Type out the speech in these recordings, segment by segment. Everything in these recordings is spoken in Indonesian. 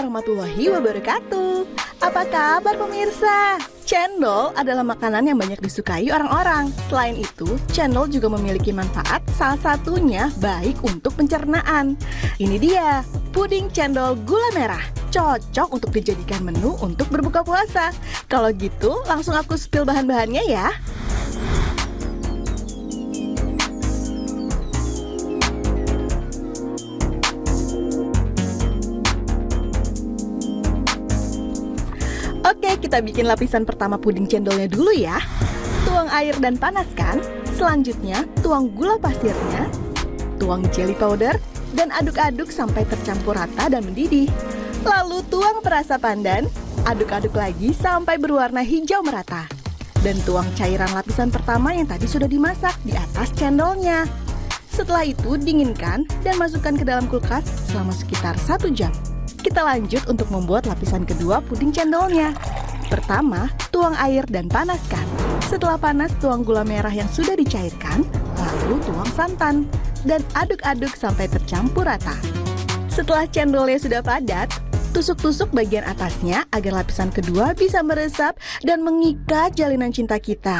warahmatullahi wabarakatuh. Apa kabar pemirsa? Cendol adalah makanan yang banyak disukai orang-orang. Selain itu, cendol juga memiliki manfaat, salah satunya baik untuk pencernaan. Ini dia, puding cendol gula merah. Cocok untuk dijadikan menu untuk berbuka puasa. Kalau gitu, langsung aku spill bahan-bahannya ya. Oke, kita bikin lapisan pertama puding cendolnya dulu ya. Tuang air dan panaskan. Selanjutnya, tuang gula pasirnya, tuang jelly powder, dan aduk-aduk sampai tercampur rata dan mendidih. Lalu tuang perasa pandan, aduk-aduk lagi sampai berwarna hijau merata. Dan tuang cairan lapisan pertama yang tadi sudah dimasak di atas cendolnya. Setelah itu, dinginkan dan masukkan ke dalam kulkas selama sekitar 1 jam. Kita lanjut untuk membuat lapisan kedua puding cendolnya. Pertama, tuang air dan panaskan. Setelah panas, tuang gula merah yang sudah dicairkan, lalu tuang santan, dan aduk-aduk sampai tercampur rata. Setelah cendolnya sudah padat, tusuk-tusuk bagian atasnya agar lapisan kedua bisa meresap dan mengikat jalinan cinta kita.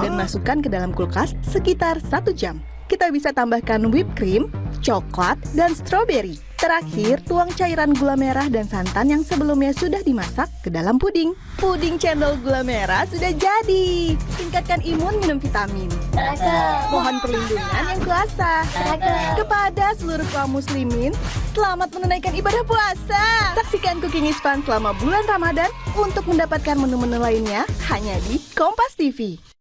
Dan masukkan ke dalam kulkas sekitar 1 jam. Kita bisa tambahkan whipped cream, coklat, dan stroberi. Terakhir, tuang cairan gula merah dan santan yang sebelumnya sudah dimasak ke dalam puding. Puding cendol gula merah sudah jadi. Tingkatkan imun, minum vitamin. Mohon perlindungan yang kuasa. Kepada seluruh kaum muslimin, selamat menunaikan ibadah puasa. Saksikan Cooking is Fun selama bulan Ramadan untuk mendapatkan menu-menu lainnya hanya di Kompas TV.